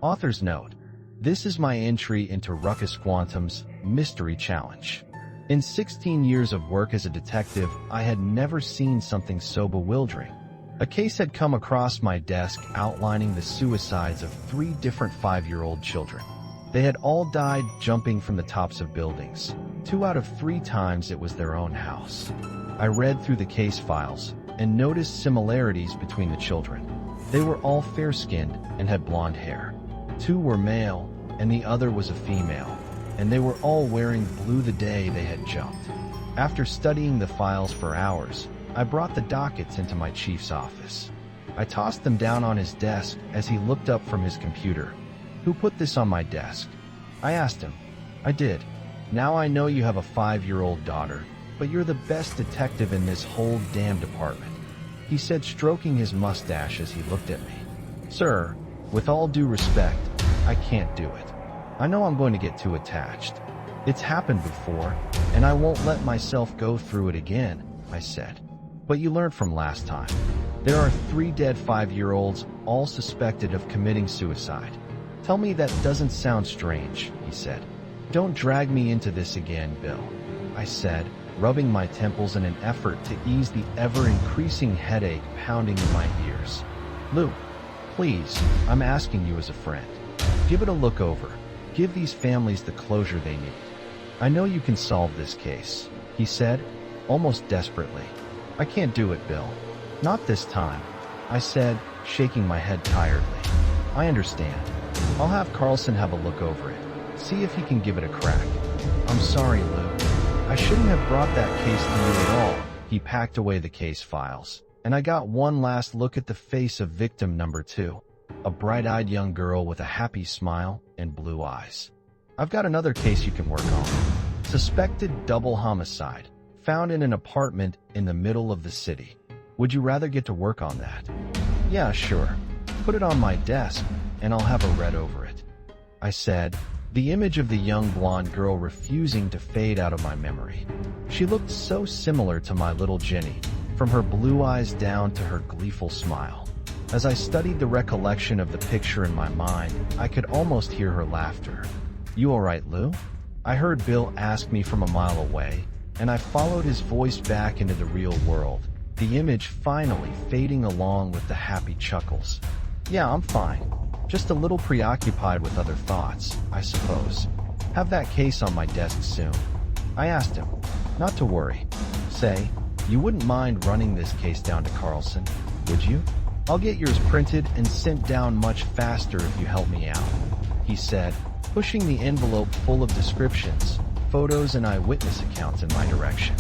Author's note: this is my entry into Ruckus Quantum's Mystery Challenge. In 16 years of work as a detective, I had never seen something so bewildering. A case had come across my desk outlining the suicides of 3 different 5-year-old children. They had all died jumping from the tops of buildings. 2 out of 3 times it was their own house. I read through the case files and noticed similarities between the children. They were all fair-skinned and had blonde hair. 2 were male and the other was a female, and they were all wearing blue the day they had jumped. After studying the files for hours, I brought the dockets into my chief's office. I tossed them down on his desk as he looked up from his computer. "Who put this on my desk?" I asked him. "I did. Now I know you have a 5-year-old daughter, but you're the best detective in this whole damn department," he said, stroking his mustache as he looked at me. "Sir, with all due respect, I can't do it. I know I'm going to get too attached. It's happened before, and I won't let myself go through it again," I said. "But you learned from last time. There are 3 dead 5-year-olds, all suspected of committing suicide." "Tell me that doesn't sound strange," he said. "Don't drag me into this again, Bill," I said, rubbing my temples in an effort to ease the ever-increasing headache pounding in my ears. "Lou, please, I'm asking you as a friend. Give it a look over. Give these families the closure they need. I know you can solve this case," he said, almost desperately. "I can't do it, Bill. Not this time," I said, shaking my head tiredly. "I understand. I'll have Carlson have a look over it. See if he can give it a crack." "I'm sorry, Lou. I shouldn't have brought that case to you at all." He packed away the case files, and I got one last look at the face of victim number 2, a bright-eyed young girl with a happy smile and blue eyes. "I've got another case you can work on. Suspected double homicide, found in an apartment in the middle of the city. Would you rather get to work on that?" "Yeah, sure. Put it on my desk, and I'll have a read over it," I said, the image of the young blonde girl refusing to fade out of my memory. She looked so similar to my little Jenny, from her blue eyes down to her gleeful smile. As I studied the recollection of the picture in my mind, I could almost hear her laughter. "You all right, Lou?" I heard Bill ask me from a mile away, and I followed his voice back into the real world, the image finally fading along with the happy chuckles. "Yeah, I'm fine. Just a little preoccupied with other thoughts, I suppose. Have that case on my desk soon." I asked him. "Not to worry. Say, you wouldn't mind running this case down to Carlson, would you? I'll get yours printed and sent down much faster if you help me out," he said, pushing the envelope full of descriptions, photos, and eyewitness accounts in my direction.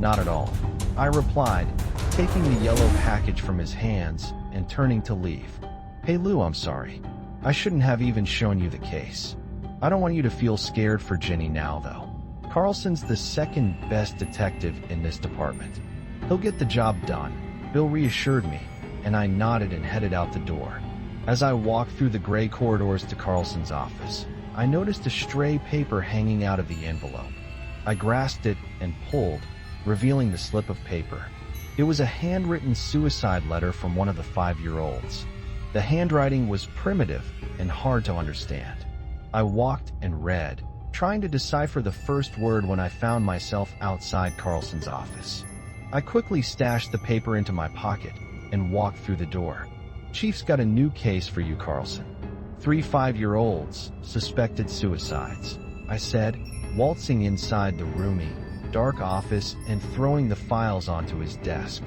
"Not at all," I replied, taking the yellow package from his hands and turning to leave. "Hey Lou, I'm sorry. I shouldn't have even shown you the case. I don't want you to feel scared for Jenny now, though. Carlson's the second best detective in this department. He'll get the job done," Bill reassured me, and I nodded and headed out the door. As I walked through the gray corridors to Carlson's office, I noticed a stray paper hanging out of the envelope. I grasped it and pulled, revealing the slip of paper. It was a handwritten suicide letter from one of the 5-year-olds. The handwriting was primitive and hard to understand. I walked and read, trying to decipher the first word when I found myself outside Carlson's office. I quickly stashed the paper into my pocket and walked through the door. "Chief's got a new case for you, Carlson. 3 5-year-olds, suspected suicides," I said, waltzing inside the roomy, dark office and throwing the files onto his desk.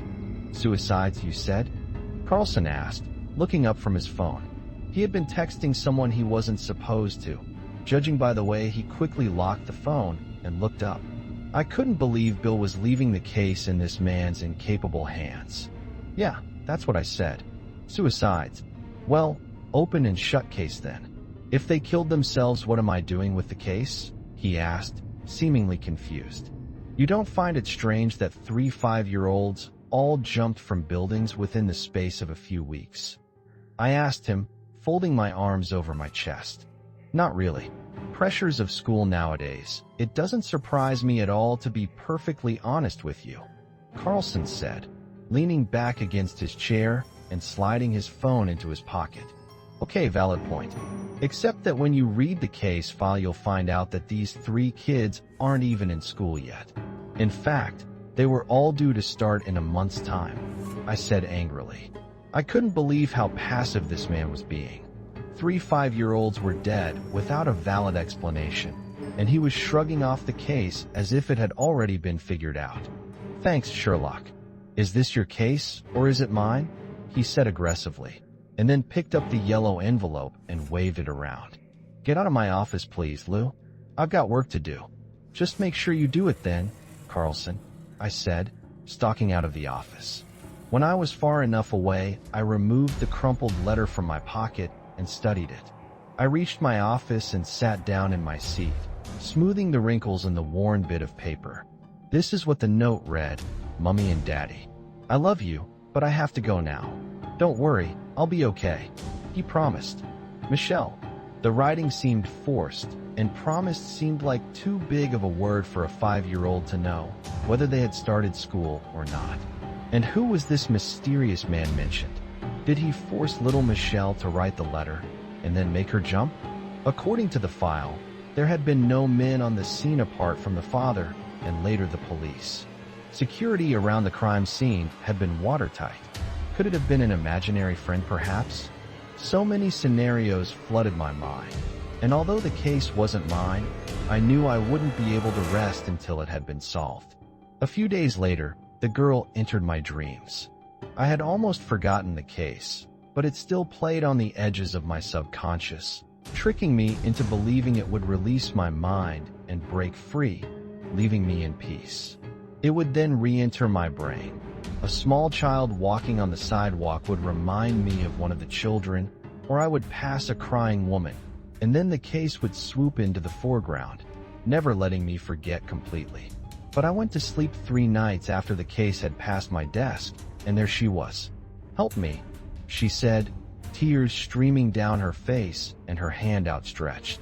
"Suicides, you said?" Carlson asked, looking up from his phone. He had been texting someone he wasn't supposed to. Judging by the way he quickly locked the phone and looked up, I couldn't believe Bill was leaving the case in this man's incapable hands. "Yeah, that's what I said. Suicides. Well, open and shut case then. If they killed themselves, what am I doing with the case?" he asked, seemingly confused. "You don't find it strange that 3 5-year-olds all jumped from buildings within the space of a few weeks?" I asked him, folding my arms over my chest. "Not really. Pressures of school nowadays. It doesn't surprise me at all, to be perfectly honest with you," Carlson said, leaning back against his chair and sliding his phone into his pocket. "Okay, valid point. Except that when you read the case file, you'll find out that these 3 kids aren't even in school yet. In fact, they were all due to start in a month's time, I said angrily. I couldn't believe how passive this man was being. 3 5-year-olds were dead without a valid explanation, and he was shrugging off the case as if it had already been figured out. Thanks, Sherlock. Is this your case, or is it mine? He said aggressively, and then picked up the yellow envelope and waved it around. Get out of my office, please, Lou. I've got work to do. Just make sure you do it then, Carlson, I said, stalking out of the office. When I was far enough away, I removed the crumpled letter from my pocket and studied it. I reached my office and sat down in my seat, smoothing the wrinkles in the worn bit of paper. This is what the note read: Mummy and Daddy, I love you, but I have to go now. Don't worry, I'll be okay, he promised. Michelle. The writing seemed forced, and promised seemed like too big of a word for a 5-year-old to know whether they had started school or not. And who was this mysterious man mentioned? Did he force little Michelle to write the letter and then make her jump? According to the file, there had been no men on the scene apart from the father and later the police. Security around the crime scene had been watertight. Could it have been an imaginary friend, perhaps? So many scenarios flooded my mind, and although the case wasn't mine, I knew I wouldn't be able to rest until it had been solved. A few days later, the girl entered my dreams. I had almost forgotten the case, but it still played on the edges of my subconscious, tricking me into believing it would release my mind and break free, leaving me in peace. It would then re-enter my brain. A small child walking on the sidewalk would remind me of one of the children, or I would pass a crying woman, and then the case would swoop into the foreground, never letting me forget completely. But I went to sleep 3 nights after the case had passed my desk, and there she was. Help me, she said, tears streaming down her face and her hand outstretched.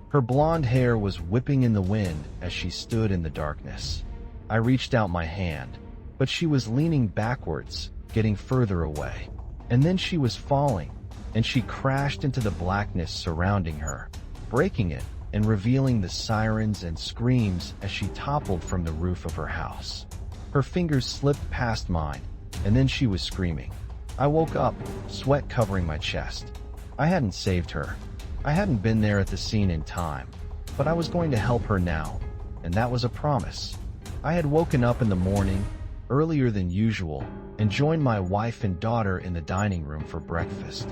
Her blonde hair was whipping in the wind as she stood in the darkness. I reached out my hand, but she was leaning backwards, getting further away. And then she was falling, and she crashed into the blackness surrounding her, breaking it and revealing the sirens and screams as she toppled from the roof of her house. Her fingers slipped past mine, and then she was screaming. I woke up, sweat covering my chest. I hadn't saved her. I hadn't been there at the scene in time, but I was going to help her now, and that was a promise. I had woken up in the morning, earlier than usual, and joined my wife and daughter in the dining room for breakfast.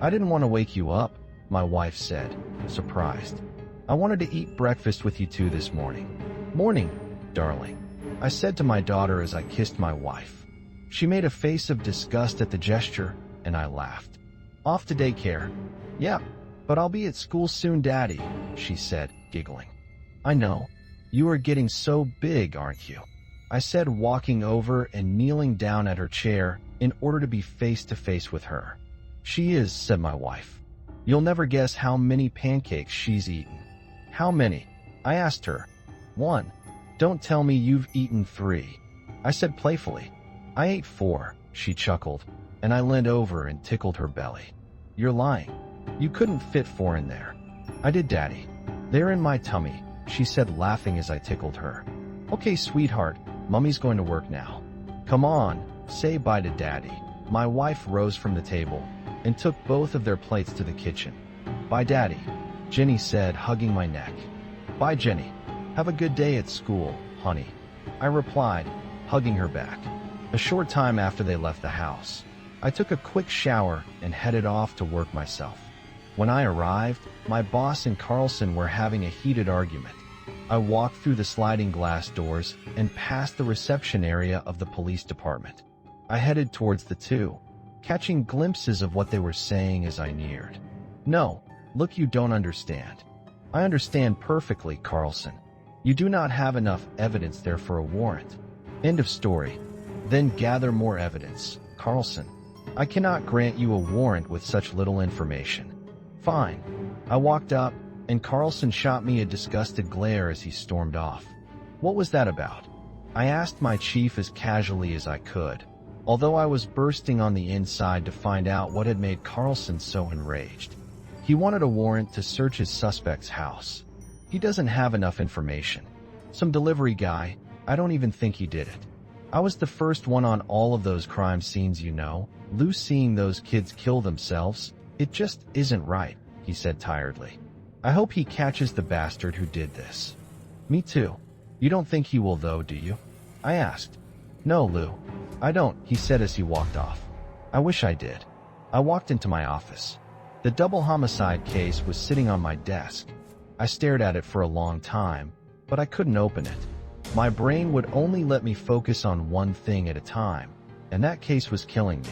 I didn't want to wake you up, my wife said, surprised. I wanted to eat breakfast with you too this morning. Morning, darling, I said to my daughter as I kissed my wife. She made a face of disgust at the gesture, and I laughed. Off to daycare. Yeah, but I'll be at school soon, Daddy, she said, giggling. I know. You are getting so big, aren't you? I said, walking over and kneeling down at her chair in order to be face to face with her. She is, said my wife. You'll never guess how many pancakes she's eaten. How many? I asked her. 1. Don't tell me you've eaten 3. I said playfully. I ate 4, she chuckled, and I leaned over and tickled her belly. You're lying. You couldn't fit 4 in there. I did, Daddy. They're in my tummy, she said, laughing as I tickled her. Okay, sweetheart, Mummy's going to work now. Come on, say bye to Daddy. My wife rose from the table and took both of their plates to the kitchen. Bye, Daddy, Jenny said, hugging my neck. Bye, Jenny. Have a good day at school, honey, I replied, hugging her back. A short time after they left the house, I took a quick shower and headed off to work myself. When I arrived, my boss and Carlson were having a heated argument. I walked through the sliding glass doors and past the reception area of the police department. I headed towards the two, catching glimpses of what they were saying as I neared. No, look, you don't understand. I understand perfectly, Carlson. You do not have enough evidence there for a warrant. End of story. Then gather more evidence, Carlson. I cannot grant you a warrant with such little information. Fine. I walked up, and Carlson shot me a disgusted glare as he stormed off. What was that about? I asked my chief as casually as I could, although I was bursting on the inside to find out what had made Carlson so enraged. He wanted a warrant to search his suspect's house. He doesn't have enough information. Some delivery guy, I don't even think he did it. I was the first one on all of those crime scenes, you know. Lou, seeing those kids kill themselves, it just isn't right, he said tiredly. I hope he catches the bastard who did this. Me too. You don't think he will though, do you? I asked. No, Lou. I don't, he said as he walked off. I wish I did. I walked into my office. The double homicide case was sitting on my desk. I stared at it for a long time, but I couldn't open it. My brain would only let me focus on one thing at a time, and that case was killing me.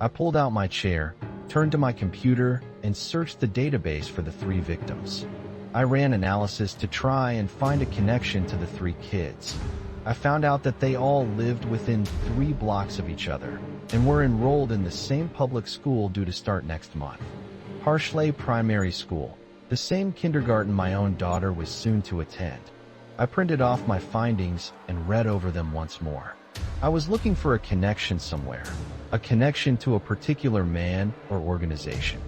I pulled out my chair, turned to my computer, and searched the database for the 3 victims. I ran analysis to try and find a connection to the 3 kids. I found out that they all lived within 3 blocks of each other and were enrolled in the same public school due to start next month. Harshley Primary School, the same kindergarten my own daughter was soon to attend. I printed off my findings and read over them once more. I was looking for a connection somewhere, a connection to a particular man or organization.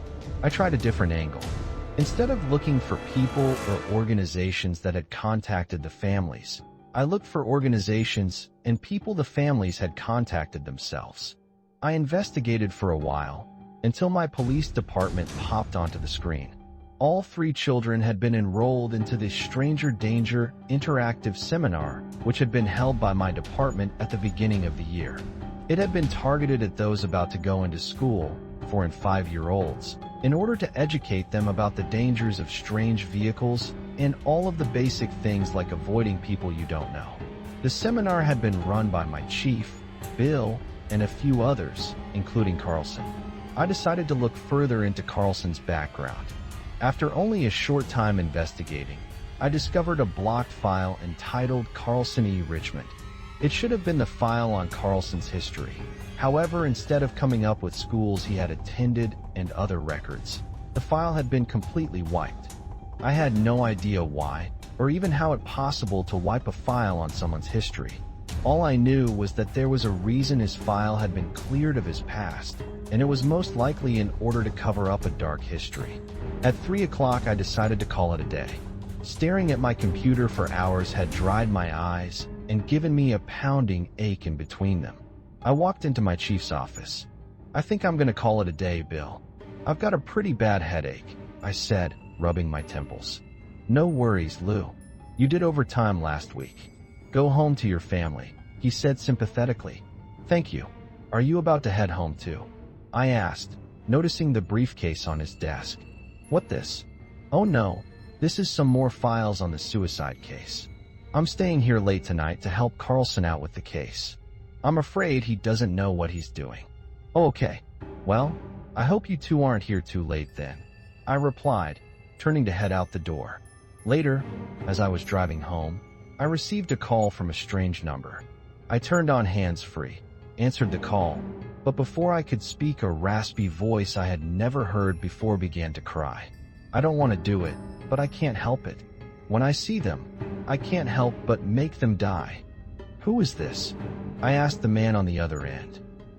I tried a different angle. Instead of looking for people or organizations that had contacted the families, I looked for organizations and people the families had contacted themselves. I investigated for a while, until my police department popped onto the screen. All 3 children had been enrolled into the Stranger Danger interactive seminar, which had been held by my department at the beginning of the year. It had been targeted at those about to go into school, 4 and 5-year-olds, in order to educate them about the dangers of strange vehicles and all of the basic things like avoiding people you don't know. The seminar had been run by my chief, Bill, and a few others, including Carlson. I decided to look further into Carlson's background. After only a short time investigating, I discovered a blocked file entitled Carlson E. Richmond. It should have been the file on Carlson's history. However, instead of coming up with schools he had attended and other records, the file had been completely wiped. I had no idea why, or even how it possible to wipe a file on someone's history. All I knew was that there was a reason his file had been cleared of his past, and it was most likely in order to cover up a dark history. At 3 o'clock, I decided to call it a day. Staring at my computer for hours had dried my eyes and given me a pounding ache in between them. I walked into my chief's office. I think I'm going to call it a day, Bill. I've got a pretty bad headache, I said, rubbing my temples. No worries, Lou. You did overtime last week. Go home to your family, he said sympathetically. Thank you. Are you about to head home too? I asked, noticing the briefcase on his desk. What this? Oh no, this is some more files on the suicide case. I'm staying here late tonight to help Carlson out with the case. I'm afraid he doesn't know what he's doing. Okay, well, I hope you two aren't here too late then, I replied, turning to head out the door. Later, as I was driving home, I received a call from a strange number. I turned on hands-free, answered the call, but before I could speak, a raspy voice I had never heard before began to cry. I don't want to do it, but I can't help it. When I see them, I can't help but make them die. Who is this? I asked the man on the other end.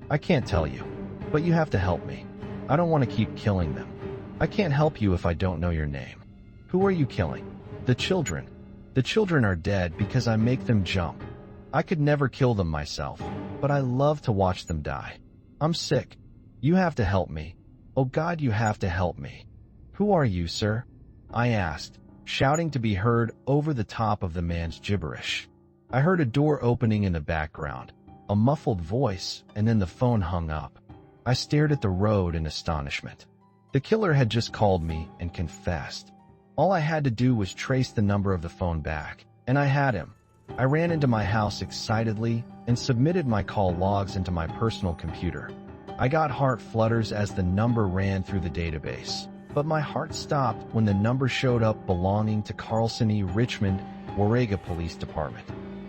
I can't tell you, but you have to help me. I don't want to keep killing them. I can't help you if I don't know your name. Who are you killing? The children. The children are dead because I make them jump. I could never kill them myself, but I love to watch them die. I'm sick. You have to help me. Oh God, you have to help me. Who are you, sir? I asked, shouting to be heard over the top of the man's gibberish. I heard a door opening in the background, a muffled voice, and then the phone hung up. I stared at the road in astonishment. The killer had just called me and confessed. All I had to do was trace the number of the phone back, and I had him. I ran into my house excitedly and submitted my call logs into my personal computer. I got heart flutters as the number ran through the database, but my heart stopped when the number showed up belonging to Carlson E. Richmond, Warrega Police Department.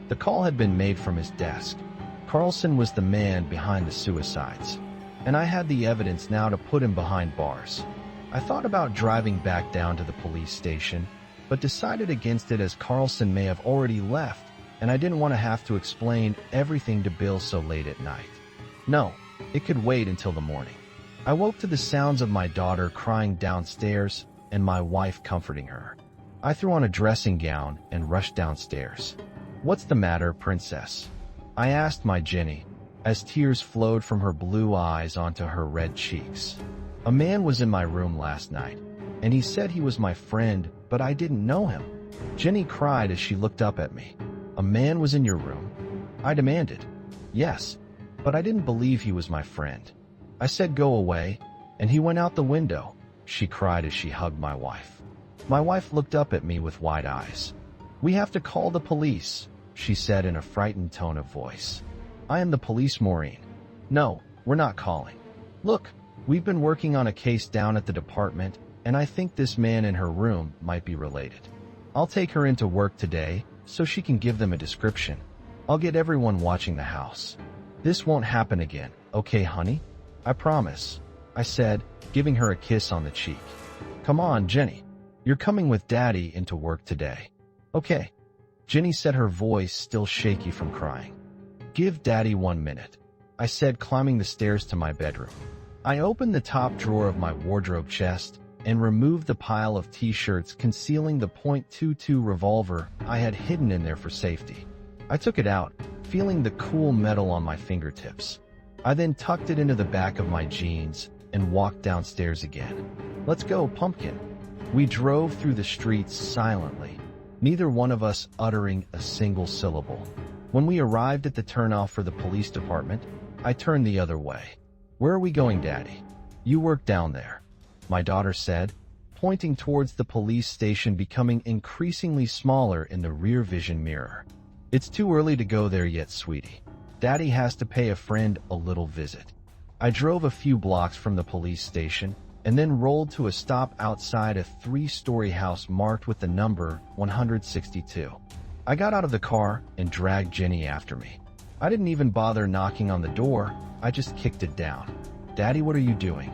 The call had been made from his desk. Carlson was the man behind the suicides, and I had the evidence now to put him behind bars. I thought about driving back down to the police station, but decided against it as Carlson may have already left, and I didn't want to have to explain everything to Bill so late at night. No, it could wait until the morning. I woke to the sounds of my daughter crying downstairs and my wife comforting her. I threw on a dressing gown and rushed downstairs. "What's the matter, princess?" I asked my Jenny, as tears flowed from her blue eyes onto her red cheeks. "A man was in my room last night, and he said he was my friend, but I didn't know him." Jenny cried as she looked up at me. "A man was in your room?" I demanded. "Yes, but I didn't believe he was my friend. I said go away, and he went out the window," she cried as she hugged my wife. My wife looked up at me with wide eyes. "We have to call the police," she said in a frightened tone of voice. "I am the police, Maureen." "No, we're not calling. Look, we've been working on a case down at the department, and I think this man in her room might be related. I'll take her into work today so she can give them a description. I'll get everyone watching the house. This won't happen again, okay, honey? I promise," I said, giving her a kiss on the cheek. "Come on, Jenny. You're coming with Daddy into work today." "Okay." Jenny said, her voice still shaky from crying. "Give Daddy 1 minute," I said, climbing the stairs to my bedroom. I opened the top drawer of my wardrobe chest and removed the pile of t-shirts concealing the .22 revolver I had hidden in there for safety. I took it out, feeling the cool metal on my fingertips. I then tucked it into the back of my jeans and walked downstairs again. "Let's go, Pumpkin." We drove through the streets silently, neither one of us uttering a single syllable. When we arrived at the turnoff for the police department, I turned the other way. "Where are we going, Daddy?" "You work down there," my daughter said, pointing towards the police station becoming increasingly smaller in the rear vision mirror. "It's too early to go there yet, sweetie. Daddy has to pay a friend a little visit." I drove a few blocks from the police station and then rolled to a stop outside a 3-story house marked with the number 162. I got out of the car and dragged Jenny after me. I didn't even bother knocking on the door, I just kicked it down. "Daddy, what are you doing?"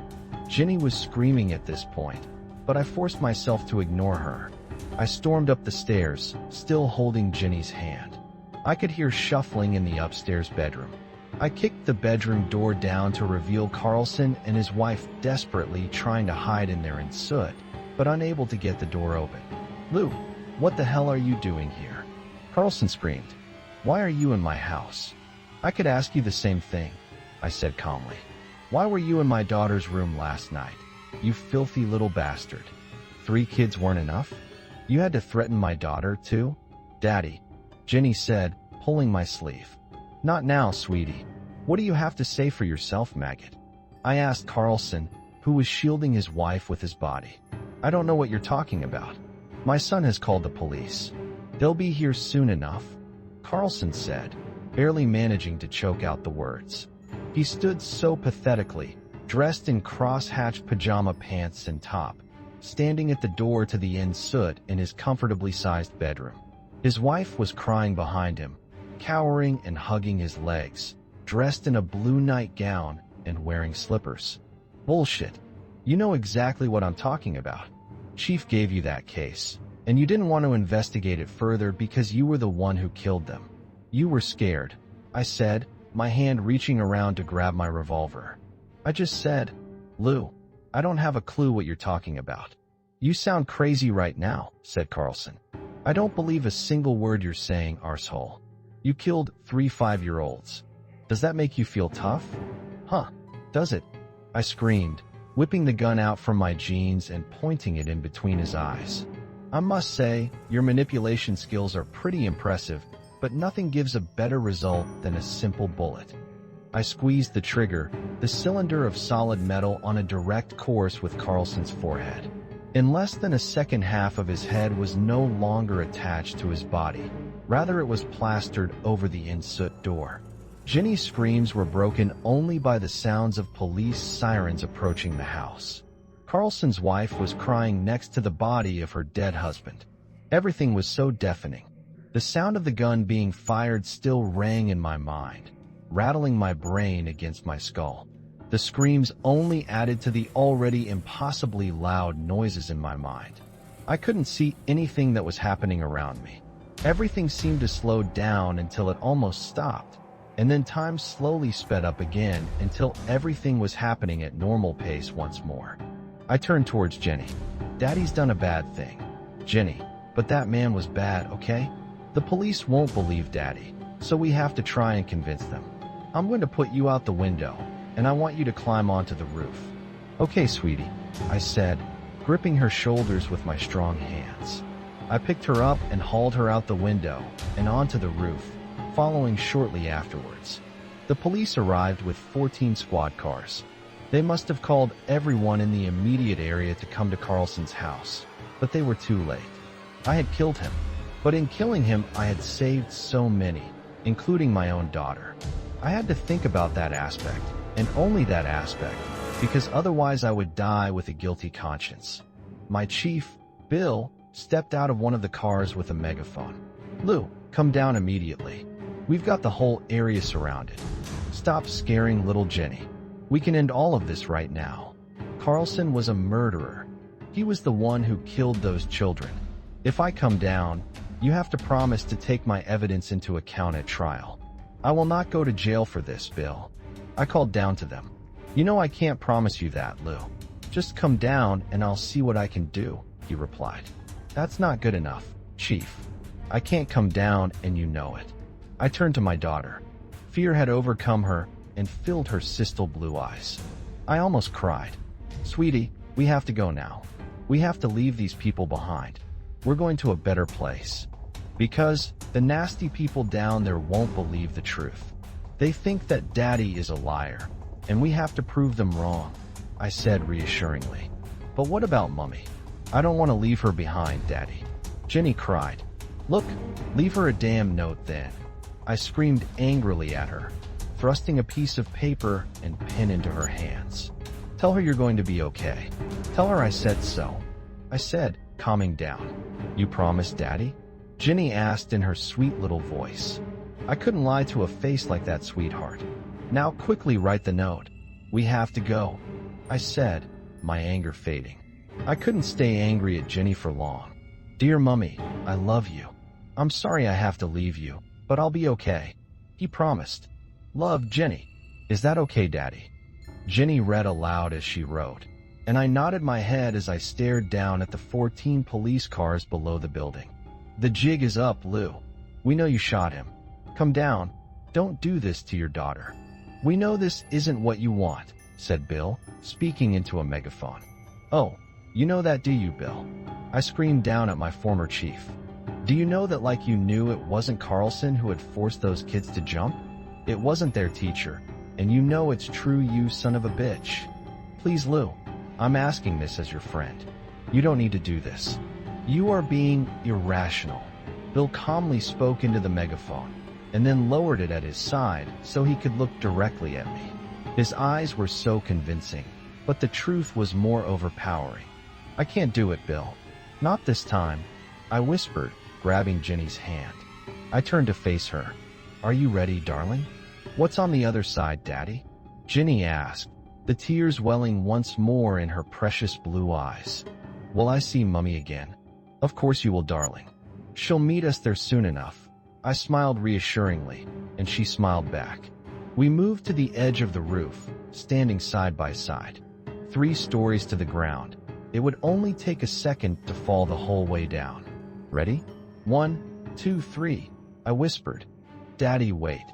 Jenny was screaming at this point, but I forced myself to ignore her. I stormed up the stairs, still holding Jenny's hand. I could hear shuffling in the upstairs bedroom. I kicked the bedroom door down to reveal Carlson and his wife desperately trying to hide in there in soot, but unable to get the door open. "Lou, what the hell are you doing here?" Carlson screamed. "Why are you in my house?" "I could ask you the same thing," I said calmly. "Why were you in my daughter's room last night? You filthy little bastard. 3 kids weren't enough? You had to threaten my daughter, too?" "Daddy," Jenny said, pulling my sleeve. "Not now, sweetie. What do you have to say for yourself, maggot?" I asked Carlson, who was shielding his wife with his body. "I don't know what you're talking about. My son has called the police. They'll be here soon enough," Carlson said, barely managing to choke out the words. He stood so pathetically, dressed in cross-hatched pajama pants and top, standing at the door to the in soot in his comfortably sized bedroom. His wife was crying behind him, cowering and hugging his legs, dressed in a blue nightgown and wearing slippers. "Bullshit. You know exactly what I'm talking about. Chief gave you that case, and you didn't want to investigate it further because you were the one who killed them. You were scared," I said, my hand reaching around to grab my revolver. "I just said, Lou, I don't have a clue what you're talking about." "You sound crazy right now," said Carlson. "I don't believe a single word you're saying, arsehole. You killed 3 5-year-olds. Does that make you feel tough?" "Huh, does it?" I screamed, whipping the gun out from my jeans and pointing it in between his eyes. "I must say, your manipulation skills are pretty impressive, but nothing gives a better result than a simple bullet." I squeezed the trigger, the cylinder of solid metal on a direct course with Carlson's forehead. In less than a second, half of his head was no longer attached to his body. Rather, it was plastered over the in-soot door. Jenny's screams were broken only by the sounds of police sirens approaching the house. Carlson's wife was crying next to the body of her dead husband. Everything was so deafening. The sound of the gun being fired still rang in my mind, rattling my brain against my skull. The screams only added to the already impossibly loud noises in my mind. I couldn't see anything that was happening around me. Everything seemed to slow down until it almost stopped. And then time slowly sped up again until everything was happening at normal pace once more. I turned towards Jenny. Daddy's done a bad thing. Jenny, but that man was bad, okay? The police won't believe Daddy, so we have to try and convince them. I'm going to put you out the window, and I want you to climb onto the roof. Okay, sweetie, I said, gripping her shoulders with my strong hands. I picked her up and hauled her out the window and onto the roof, following shortly afterwards. The police arrived with 14 squad cars. They must have called everyone in the immediate area to come to Carlson's house, but they were too late. I had killed him, but in killing him I had saved so many, including my own daughter. I had to think about that aspect, and only that aspect, because otherwise I would die with a guilty conscience. My chief, Bill, stepped out of one of the cars with a megaphone. Lou, come down immediately. We've got the whole area surrounded. Stop scaring little Jenny. We can end all of this right now. Carlson was a murderer. He was the one who killed those children. If I come down, you have to promise to take my evidence into account at trial. I will not go to jail for this, Bill. I called down to them. You know I can't promise you that, Lou. Just come down and I'll see what I can do, he replied. That's not good enough, Chief. I can't come down and you know it. I turned to my daughter. Fear had overcome her and filled her crystal blue eyes. I almost cried. Sweetie, we have to go now. We have to leave these people behind. We're going to a better place. Because the nasty people down there won't believe the truth. They think that Daddy is a liar, and we have to prove them wrong, I said reassuringly. But what about Mummy? I don't want to leave her behind, Daddy. Jenny cried. Look, leave her a damn note then. I screamed angrily at her, thrusting a piece of paper and pen into her hands. Tell her you're going to be okay. Tell her I said so. I said, calming down. You promise, Daddy? Jenny asked in her sweet little voice. I couldn't lie to a face like that, sweetheart. Now quickly write the note. We have to go, I said, my anger fading. I couldn't stay angry at Jenny for long. Dear Mummy, I love you. I'm sorry I have to leave you, but I'll be okay. He promised. Love, Jenny. Is that okay, Daddy? Jenny read aloud as she wrote, and I nodded my head as I stared down at the 14 police cars below the building. The jig is up, Lou. We know you shot him. Come down. Don't do this to your daughter. We know this isn't what you want, said Bill, speaking into a megaphone. Oh, you know that, do you, Bill? I screamed down at my former chief. Do you know that like you knew it wasn't Carlson who had forced those kids to jump? It wasn't their teacher, and you know it's true, you son of a bitch. Please, Lou, I'm asking this as your friend. You don't need to do this. You are being irrational. Bill calmly spoke into the megaphone, and then lowered it at his side so he could look directly at me. His eyes were so convincing, but the truth was more overpowering. I can't do it, Bill. Not this time, I whispered, grabbing Jenny's hand. I turned to face her. Are you ready, darling? What's on the other side, Daddy? Jenny asked, the tears welling once more in her precious blue eyes. Will I see Mummy again? Of course you will, darling. She'll meet us there soon enough. I smiled reassuringly, and she smiled back. We moved to the edge of the roof, standing side by side. 3 stories to the ground. It would only take a second to fall the whole way down. Ready? 1, 2, 3, I whispered. Daddy, wait,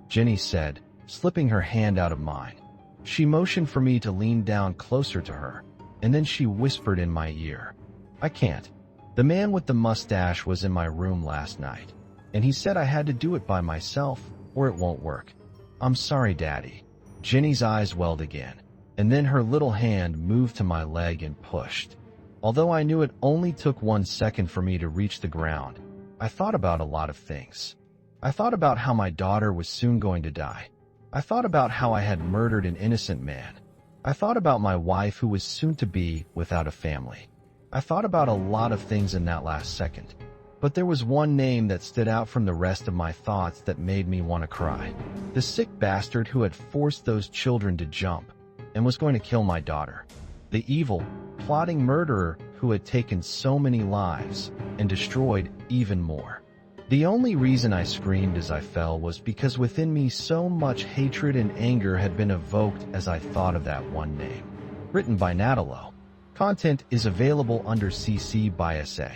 Jenny said, slipping her hand out of mine. She motioned for me to lean down closer to her, and then she whispered in my ear. I can't. The man with the mustache was in my room last night, and he said I had to do it by myself or it won't work. I'm sorry, Daddy. Jenny's eyes welled again, and then her little hand moved to my leg and pushed. Although I knew it only took 1 second for me to reach the ground, I thought about a lot of things. I thought about how my daughter was soon going to die. I thought about how I had murdered an innocent man. I thought about my wife who was soon to be without a family. I thought about a lot of things in that last second. But there was one name that stood out from the rest of my thoughts that made me want to cry. The sick bastard who had forced those children to jump and was going to kill my daughter. The evil, plotting murderer who had taken so many lives and destroyed even more. The only reason I screamed as I fell was because within me so much hatred and anger had been evoked as I thought of that one name. Written by Natalo. Content is available under CC by SA.